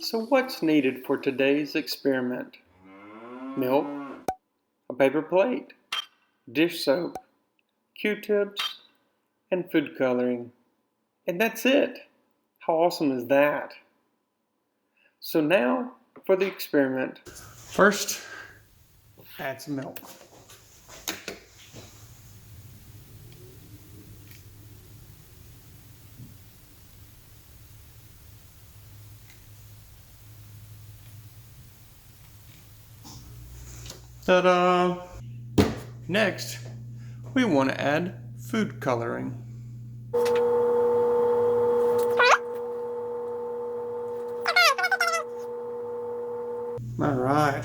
So what's needed for today's experiment? Milk, a paper plate, dish soap, Q-tips, and food coloring. And that's it. How awesome is that? So now for the experiment. First, add some milk. Ta-da! Next, we want to add food coloring. All right,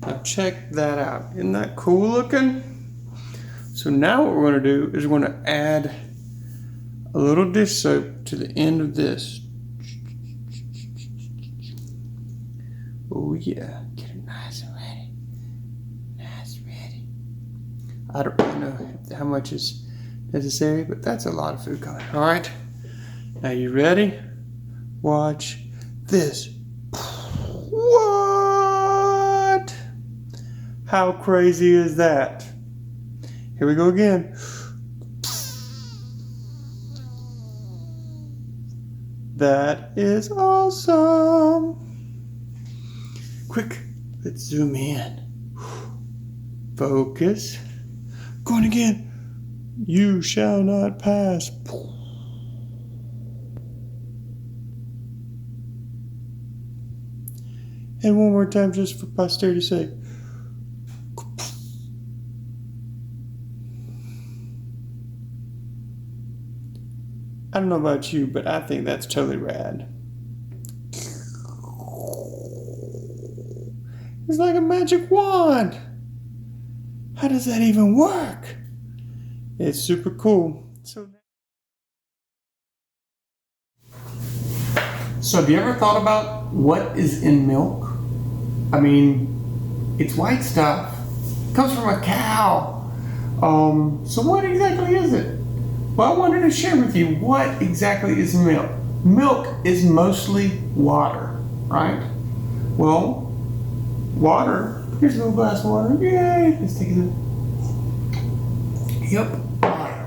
now check that out. Isn't that cool looking? So now what we're going to do is we're going to add a little dish soap to the end of this. Oh yeah, get it nice and ready. Nice and ready. I don't really know how much is necessary, but that's a lot of food coloring. All right, now you ready? Watch this. What? How crazy is that? Here we go again. That is awesome. Quick, let's zoom in. Focus. Going again. You shall not pass. And one more time just for posterity's sake. I don't know about you, but I think that's totally rad. It's like a magic wand. How does that even work? It's super cool. So have you ever thought about what is in milk? I mean, it's white stuff. It comes from a cow. So what exactly is it? Well, I wanted to share with you what exactly is milk. Milk is mostly water, right? Well, water, here's a little glass of water. Yay, let's take it. Yep, water.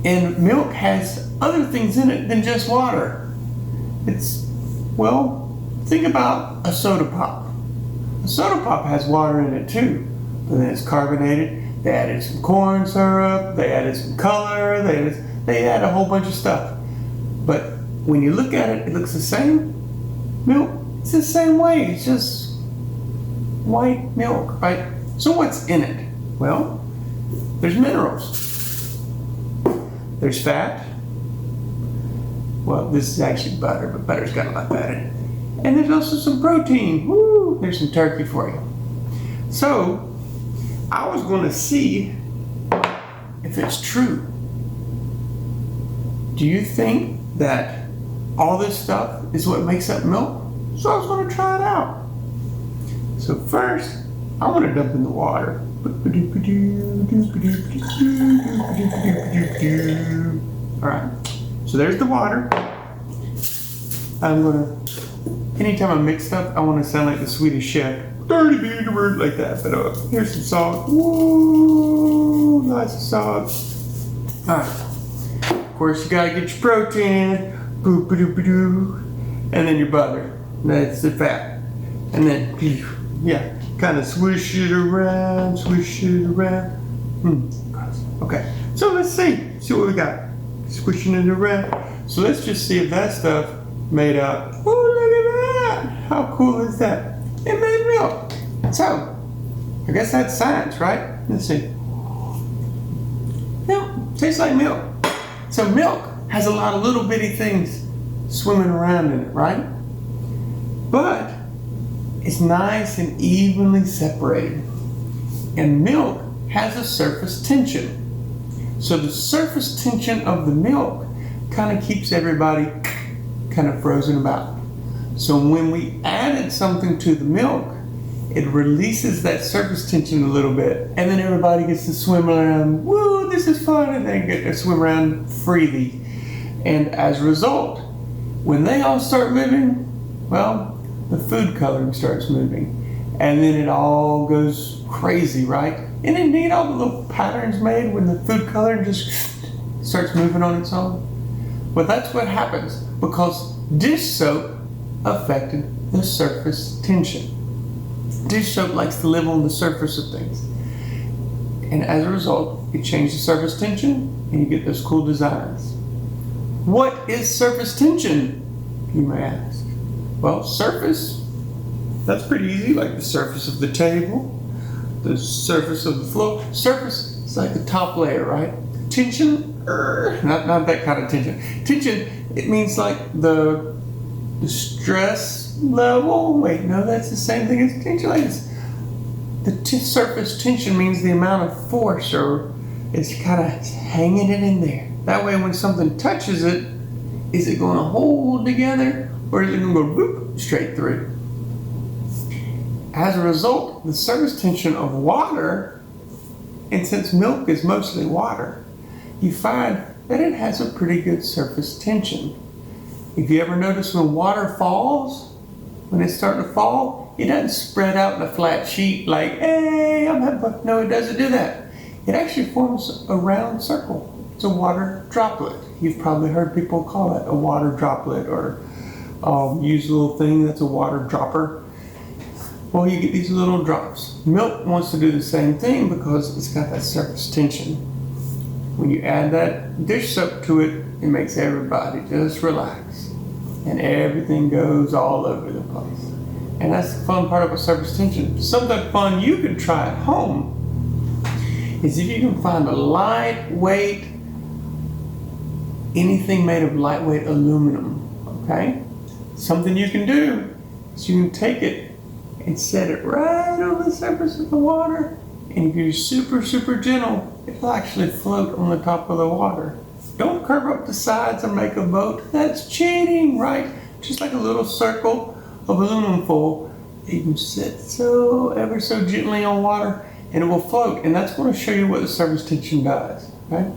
And milk has other things in it than just water. Well, think about a soda pop. A soda pop has water in it too, but then it's carbonated. They added some corn syrup, they added some color, they add a whole bunch of stuff. But when you look at it, it looks the same. Milk, it's the same way. It's just white milk, right? So what's in it? Well, there's minerals. There's fat. Well, this is actually butter, but butter's got a lot of fat in it. And there's also some protein. Woo! There's some turkey for you. So, I was going to see if it's true. Do you think that all this stuff is what makes up milk? So I was going to try it out. So first, I want to dump in the water. Alright, so there's the water. I'm going to, anytime I mix stuff, I want to sound like the Swedish chef. 30 beans a word like that, but here's some salt. Whoa, lots of salt. Alright, of course you gotta get your protein, and then your butter. That's the fat. And then, yeah, kind of swish it around. Okay, so let's see what we got. Squishing it around. So let's just see if that stuff made up. Oh, look at that! How cool is that? It made milk. So, I guess that's science, right? Let's see. Milk tastes like milk. So milk has a lot of little bitty things swimming around in it, right? But it's nice and evenly separated. And milk has a surface tension. So the surface tension of the milk kind of keeps everybody kind of frozen about. So when we added something to the milk, it releases that surface tension a little bit, and then everybody gets to swim around. Woo, this is fun, and they get to swim around freely. And as a result, when they all start living, Well, the food coloring starts moving. And then it all goes crazy, right? Isn't it neat all the little patterns made when the food coloring just starts moving on its own? Well, that's what happens because dish soap affected the surface tension. Dish soap likes to live on the surface of things. And as a result, it changes the surface tension and you get those cool designs. What is surface tension, you may ask? Well, surface, that's pretty easy, like the surface of the table, the surface of the floor. Surface is like the top layer, right? Tension, not that kind of tension. Tension, it means like the stress level. Wait, no, that's the same thing as tension. Like this. The surface tension means the amount of force, or it's kind of hanging it in there. That way, when something touches it, is it going to hold together, or is it going to go whoop, straight through? As a result, the surface tension of water, and since milk is mostly water, you find that it has a pretty good surface tension. If you ever notice when water falls, when it's starting to fall, it doesn't spread out in a flat sheet like, hey, I'm happy. No, it doesn't do that. It actually forms a round circle. It's a water droplet. You've probably heard people call it a water droplet, or use a little thing that's a water dropper. Well, you get these little drops. Milk wants to do the same thing because it's got that surface tension. When you add that dish soap to it, it makes everybody just relax. And everything goes all over the place. And that's the fun part of a surface tension. Something fun you can try at home is if you can find a lightweight, anything made of lightweight aluminum, okay? Something you can do is you can take it and set it right on the surface of the water. And if you're super, super gentle, it'll actually float on the top of the water. Don't curve up the sides and make a boat. That's cheating, right? Just like a little circle of aluminum foil. You can sit ever so gently on water and it will float. And that's going to show you what the surface tension does, right?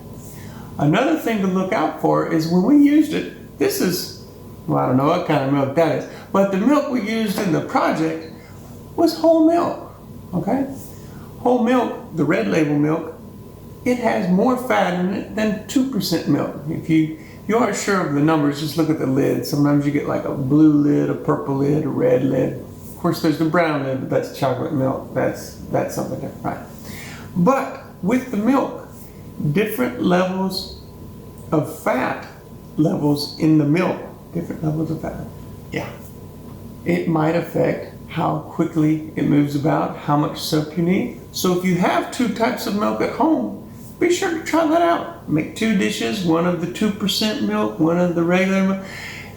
Another thing to look out for is when we used it, this is, well, I don't know what kind of milk that is, but the milk we used in the project was whole milk, okay? Whole milk, the red label milk, it has more fat in it than 2% milk. If you aren't sure of the numbers, just look at the lid. Sometimes you get like a blue lid, a purple lid, a red lid. Of course, there's the brown lid, but that's chocolate milk. That's something different, right? But with the milk, different levels of fat levels in the milk, different levels of fat. Yeah. It might affect how quickly it moves about, how much soap you need. So if you have 2 types of milk at home, be sure to try that out. Make 2 dishes, one of the 2% milk, one of the regular milk,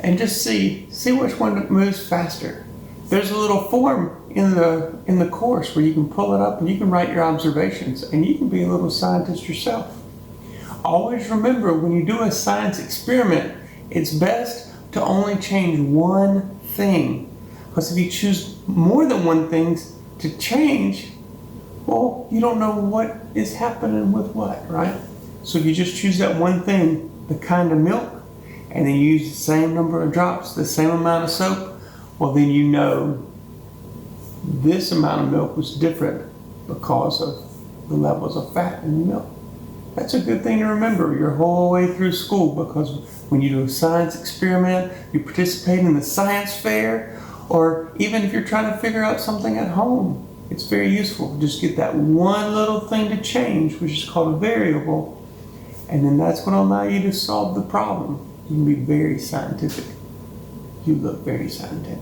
and just see which one moves faster. There's a little form in the course where you can pull it up and you can write your observations, and you can be a little scientist yourself. Always remember, when you do a science experiment, it's best to only change one thing. Because if you choose more than one thing to change, well, you don't know what is happening with what, right? So if you just choose that one thing, the kind of milk, and then you use the same number of drops, the same amount of soap, well, then you know this amount of milk was different because of the levels of fat in the milk. That's a good thing to remember your whole way through school, because when you do a science experiment, you participate in the science fair, or even if you're trying to figure out something at home, it's very useful. Just get that one little thing to change, which is called a variable, and then that's going to allow you to solve the problem. You can be very scientific. You look very scientific.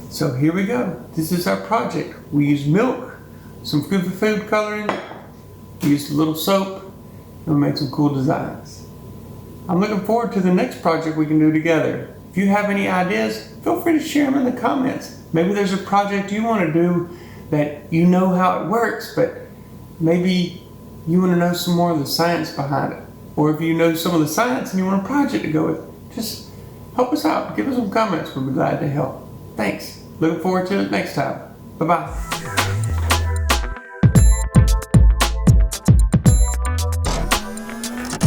So here we go. This is our project. We used milk, some food coloring, we used a little soap, and we made some cool designs. I'm looking forward to the next project we can do together. If you have any ideas, feel free to share them in the comments. Maybe there's a project you want to do that you know how it works, but maybe you want to know some more of the science behind it. Or if you know some of the science and you want a project to go with, just help us out. Give us some comments. We'll be glad to help. Thanks. Looking forward to it next time. Bye-bye.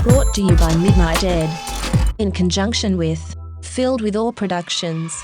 Brought to you by Midnight Ed, in conjunction with Filled with Ore Productions.